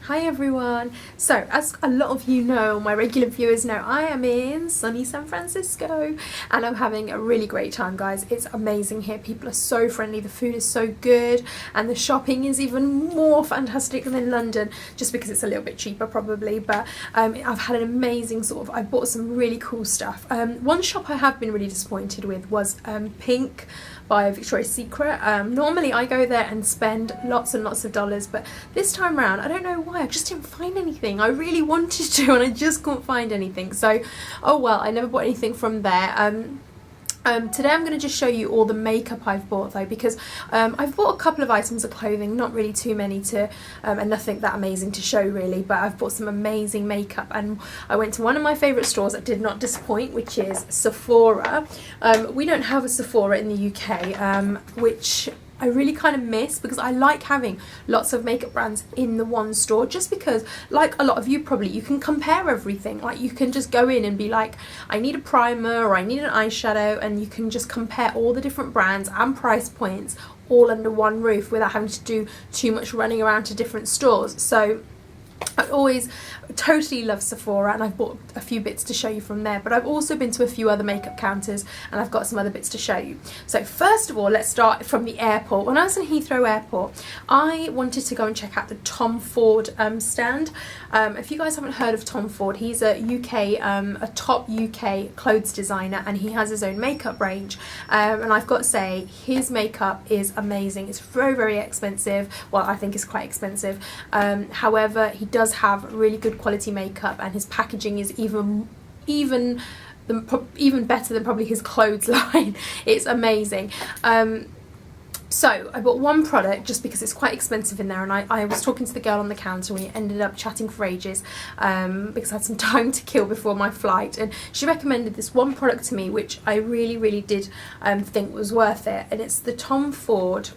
Hi everyone. So as a lot of you know, my regular viewers know, I am in sunny San Francisco and I'm having a really great time, guys. It's amazing here. People are so friendly, the food is so good, and the shopping is even more fantastic than in London, just because it's a little bit cheaper probably. But I've had an amazing I've bought some really cool stuff. One shop I have been really disappointed with was Pink by Victoria's Secret. Normally I go there and spend lots and lots of dollars, but this time around I don't know why, I just didn't find anything. I really wanted to and I just couldn't find anything, so oh well, I never bought anything from there. Today I'm going to just show you all the makeup I've bought though, because I've bought a couple of items of clothing, not really too many and nothing that amazing to show really, but I've bought some amazing makeup, and I went to one of my favourite stores that did not disappoint, which is Sephora. We don't have a Sephora in the UK, which I really kind of miss, because I like having lots of makeup brands in the one store, just because, like a lot of you probably, you can compare everything. Like you can just go in and be like, I need a primer or I need an eyeshadow, and you can just compare all the different brands and price points all under one roof without having to do too much running around to different stores. So I always totally love Sephora, and I've bought a few bits to show you from there, but I've also been to a few other makeup counters and I've got some other bits to show you. So first of all, let's start from the airport. When I was in Heathrow Airport, I wanted to go and check out the Tom Ford stand. If you guys haven't heard of Tom Ford, he's a top UK clothes designer, and he has his own makeup range, and I've got to say his makeup is amazing. It's very, very expensive. Well, I think it's quite expensive. However, he does have really good quality makeup, and his packaging is even better than probably his clothes line. It's amazing. So I bought one product just because it's quite expensive in there, and I was talking to the girl on the counter and we ended up chatting for ages because I had some time to kill before my flight, and she recommended this one product to me which I really did think was worth it, and it's the Tom Ford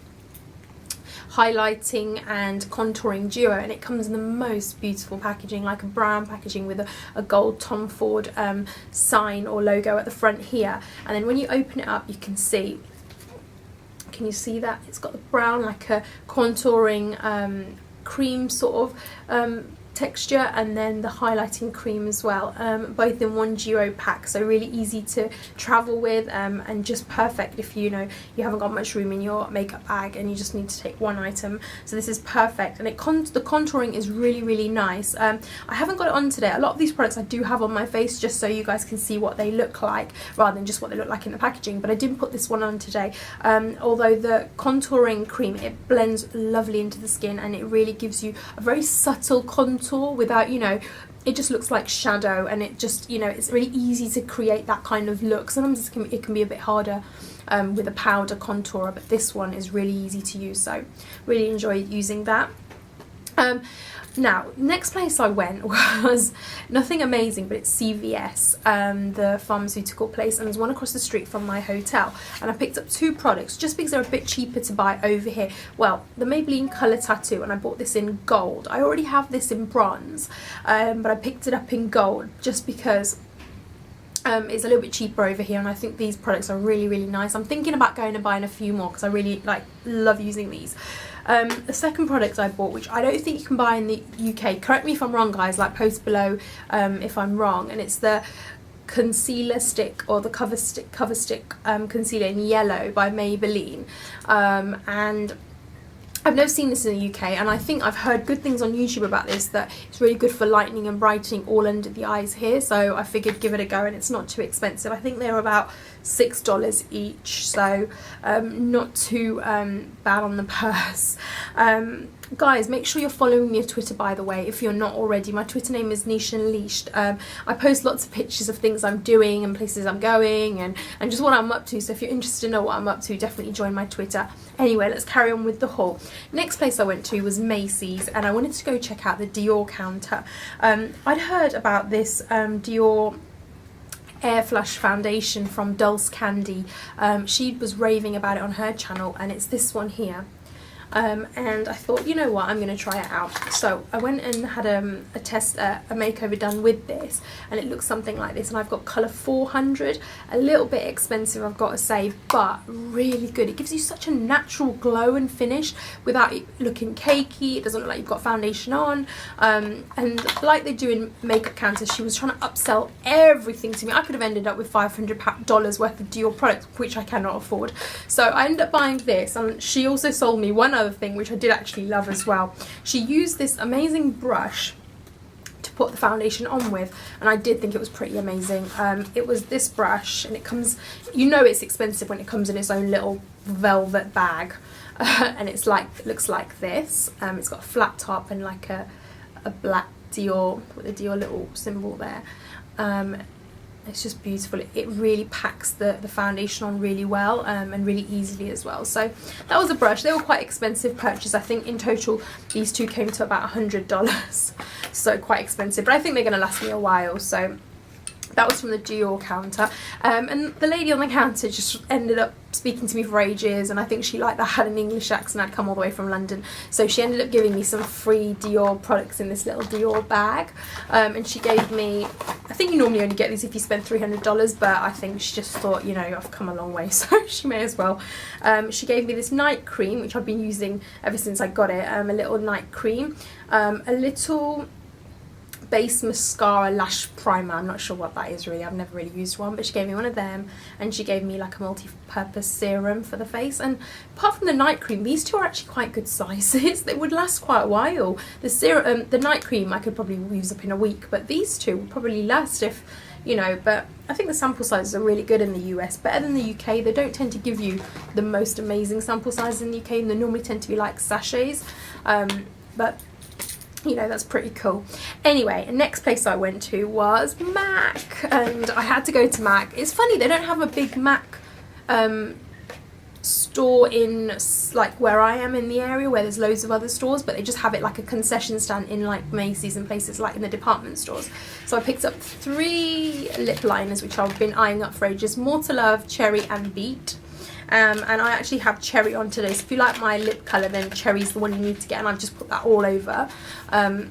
highlighting and contouring duo, and it comes in the most beautiful packaging, like a brown packaging with a gold Tom Ford sign or logo at the front here, and then when you open it up you can see, can you see that it's got the brown, like a contouring cream sort of texture, and then the highlighting cream as well, both in one duo pack, so really easy to travel with, and just perfect if you haven't got much room in your makeup bag and you just need to take one item. So this is perfect, and the contouring is really nice. I haven't got it on today. A lot of these products I do have on my face just so you guys can see what they look like rather than just what they look like in the packaging, but I didn't put this one on today. Although the contouring cream, it blends lovely into the skin, and it really gives you a very subtle contour without, it just looks like shadow, and it just, it's really easy to create that kind of look. Sometimes it can be a bit harder with a powder contourer, but this one is really easy to use, so really enjoyed using that. Now, next place I went was nothing amazing, but it's CVS, the pharmaceutical place, and there's one across the street from my hotel, and I picked up two products just because they're a bit cheaper to buy over here. Well, the Maybelline Colour Tattoo, and I bought this in gold. I already have this in bronze, but I picked it up in gold just because it's a little bit cheaper over here, and I think these products are really nice. I'm thinking about going and buying a few more because I really love using these. The second product I bought, which I don't think you can buy in the UK, correct me if I'm wrong guys, post below if I'm wrong, and it's the concealer stick, or the cover stick concealer in yellow by Maybelline, and I've never seen this in the UK, and I think I've heard good things on YouTube about this, that it's really good for lightening and brightening all under the eyes here, so I figured give it a go, and it's not too expensive. I think they're about $6 each, so not too bad on the purse. Guys, make sure you're following me on Twitter, by the way, if you're not already. My Twitter name is Nish Unleashed. I post lots of pictures of things I'm doing and places I'm going, and just what I'm up to, so if you're interested to know what I'm up to, definitely join my Twitter. Anyway, let's carry on with the haul. Next place I went to was Macy's, and I wanted to go check out the Dior Counter. I'd heard about this Dior Air Flush foundation from Dulce Candy. She was raving about it on her channel, and it's this one here. and I thought, you know what, I'm going to try it out. So I went and had a makeover done with this, and it looks something like this, and I've got colour 400, a little bit expensive I've got to say, but really good. It gives you such a natural glow and finish without it looking cakey. It doesn't look like you've got foundation on, and like they do in Makeup Counter, she was trying to upsell everything to me. I could have ended up with $500 worth of Dior products, which I cannot afford. So I ended up buying this, and she also sold me one other thing which I did actually love as well. She used this amazing brush to put the foundation on with, and I did think it was pretty amazing. It was this brush, and it comes, you know it's expensive when it comes in its own little velvet bag, and it's like, it looks like this. It's got a flat top and like a black Dior with a Dior little symbol there. It's just beautiful. It really packs the foundation on really well, and really easily as well. So that was a brush. They were quite expensive purchase. I think in total these two came to about $100, so quite expensive, but I think they're going to last me a while. So that was from the Dior counter, and the lady on the counter just ended up speaking to me for ages, and I think she liked that I had an English accent. I'd come all the way from London, so she ended up giving me some free Dior products in this little Dior bag, and she gave me, I think you normally only get these if you spend $300, but I think she just thought, you know, I've come a long way, so she may as well. She gave me this night cream, which I've been using ever since I got it, a little night cream, a little base mascara Lush Primer. I'm not sure what that is really, I've never really used one, but she gave me one of them, and she gave me like a multi-purpose serum for the face. And apart from the night cream, these two are actually quite good sizes. They would last quite a while. The serum, the night cream I could probably use up in a week, but these two would probably last if, you know, but I think the sample sizes are really good in the US, better than the UK. They don't tend to give you the most amazing sample sizes in the UK, and they normally tend to be like sachets, but you know, that's pretty cool. Anyway, next place I went to was MAC, and I had to go to MAC. It's funny, they don't have a big MAC store in like where I am in the area where there's loads of other stores, but they just have it like a concession stand in like Macy's and places like in the department stores. So I picked up 3 lip liners which I've been eyeing up for ages: More to Love, Cherry and Beat. And I actually have cherry on today, so if you like my lip colour, then cherry's the one you need to get, and I've just put that all over. And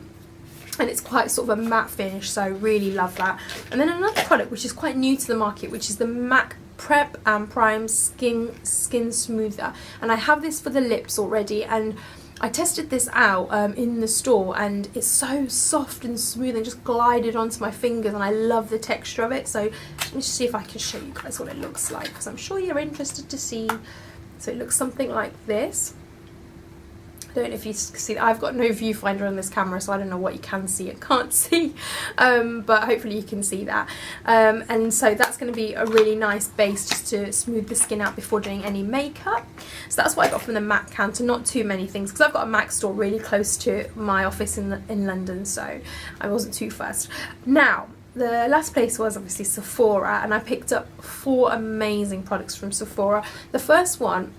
it's quite sort of a matte finish, so I really love that. And then another product which is quite new to the market, which is the MAC Prep and Prime Skin Smoother, and I have this for the lips already, and I tested this out in the store, and it's so soft and smooth and just glided onto my fingers, and I love the texture of it. So let me just see if I can show you guys what it looks like, because I'm sure you're interested to see. So it looks something like this. I don't know if you see that. I've got no viewfinder on this camera, so I don't know what you can see and can't see, but hopefully you can see that. And so that's going to be a really nice base just to smooth the skin out before doing any makeup. So that's what I got from the MAC counter. Not too many things, because I've got a MAC store really close to my office in London, so I wasn't too fussed. Now, the last place was obviously Sephora, and I picked up 4 amazing products from Sephora. The first one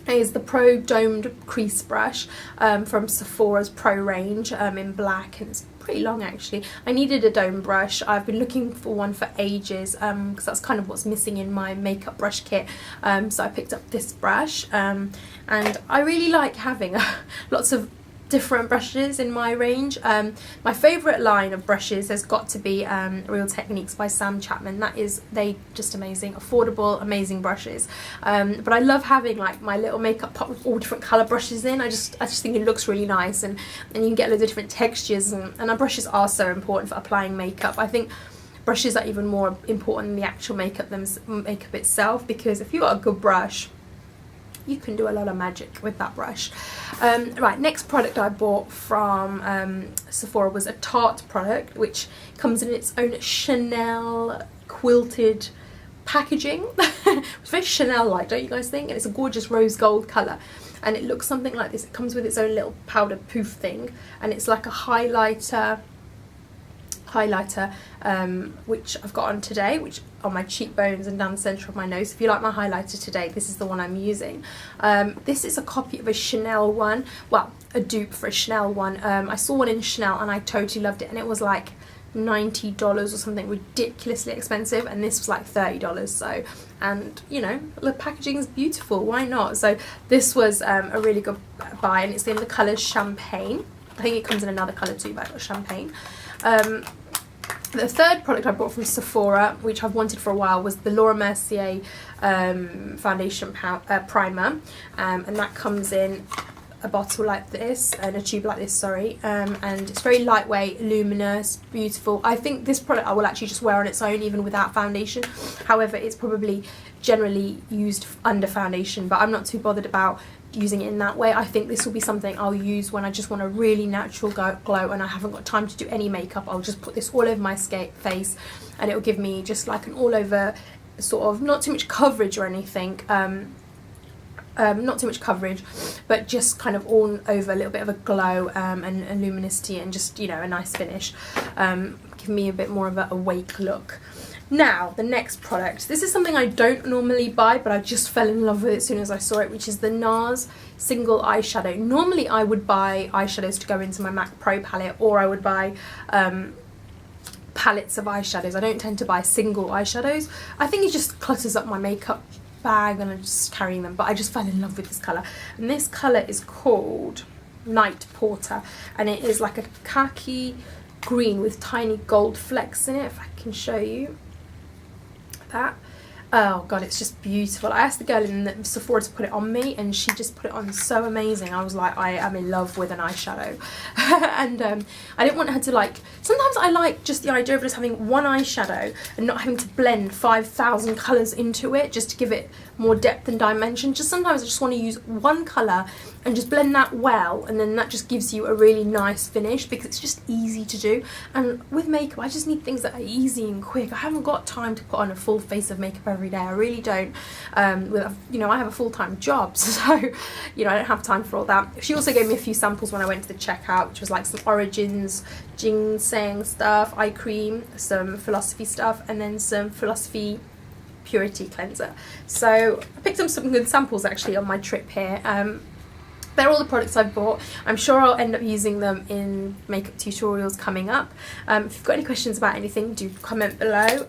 is the Pro Domed Crease Brush from Sephora's Pro range in black, and it's pretty long actually. I needed a dome brush. I've been looking for one for ages, because that's kind of what's missing in my makeup brush kit, so I picked up this brush, and I really like having lots of different brushes in my range. My favourite line of brushes has got to be Real Techniques by Sam Chapman. They just amazing, affordable, amazing brushes. But I love having like my little makeup pot with all different colour brushes in. I just think it looks really nice, and you can get loads of different textures, and our brushes are so important for applying makeup. I think brushes are even more important than the actual makeup itself, because if you've got a good brush, you can do a lot of magic with that brush. Right, next product I bought from Sephora was a Tarte product, which comes in its own Chanel quilted packaging. It's very Chanel-like, don't you guys think? And it's a gorgeous rose gold colour, and it looks something like this. It comes with its own little powder poof thing, and it's like a highlighter which I've got on today, which on my cheekbones and down the centre of my nose. If you like my highlighter today, this is the one I'm using. This is a copy of a Chanel one, well, a dupe for a Chanel one. I saw one in Chanel and I totally loved it, and it was like $90 or something ridiculously expensive, and this was like $30. So, and you know, the packaging is beautiful, why not? So this was a really good buy, and it's in the colour Champagne. I think it comes in another colour too, but I got Champagne. The third product I bought from Sephora, which I've wanted for a while, was the Laura Mercier foundation primer, and that comes in a bottle like this, and a tube like this, sorry, and it's very lightweight, luminous, beautiful. I think this product I will actually just wear on its own even without foundation. However, it's probably generally used under foundation, but I'm not too bothered about using it in that way. I think this will be something I'll use when I just want a really natural glow and I haven't got time to do any makeup. I'll just put this all over my face, and it will give me just like an all over sort of, not too much coverage or anything, not too much coverage, but just kind of all over a little bit of a glow and luminosity, and just, you know, a nice finish, give me a bit more of an awake look. Now, the next product. This is something I don't normally buy, but I just fell in love with it as soon as I saw it, which is the Nars single eyeshadow. Normally I would buy eyeshadows to go into my MAC Pro palette, or I would buy palettes of eyeshadows. I don't tend to buy single eyeshadows. I think it just clutters up my makeup bag and I'm just carrying them, but I just fell in love with this colour. And this colour is called Night Porter, and it is like a khaki green with tiny gold flecks in it, if I can show you that. Oh god, it's just beautiful. I asked the girl in Sephora to put it on me, and she just put it on so amazing. I was like, I am in love with an eyeshadow. And I didn't want her to, like, sometimes I like just the idea of just having one eyeshadow and not having to blend 5,000 colours into it just to give it more depth and dimension. Just sometimes I just want to use one colour and just blend that well, and then that just gives you a really nice finish, because it's just easy to do. And with makeup, I just need things that are easy and quick. I haven't got time to put on a full face of makeup every day. I really don't. You know, I have a full-time job, so you know, I don't have time for all that. She also gave me a few samples when I went to the checkout, which was like some Origins ginseng stuff, eye cream, some Philosophy stuff, and then some Philosophy Purity cleanser. So I picked up some good samples actually on my trip here. They're all the products I've bought. I'm sure I'll end up using them in makeup tutorials coming up. If you've got any questions about anything, do comment below.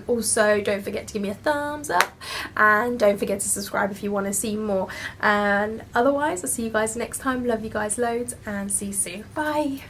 Also, don't forget to give me a thumbs up, and don't forget to subscribe if you want to see more. And otherwise, I'll see you guys next time. Love you guys loads, and see you soon. Bye.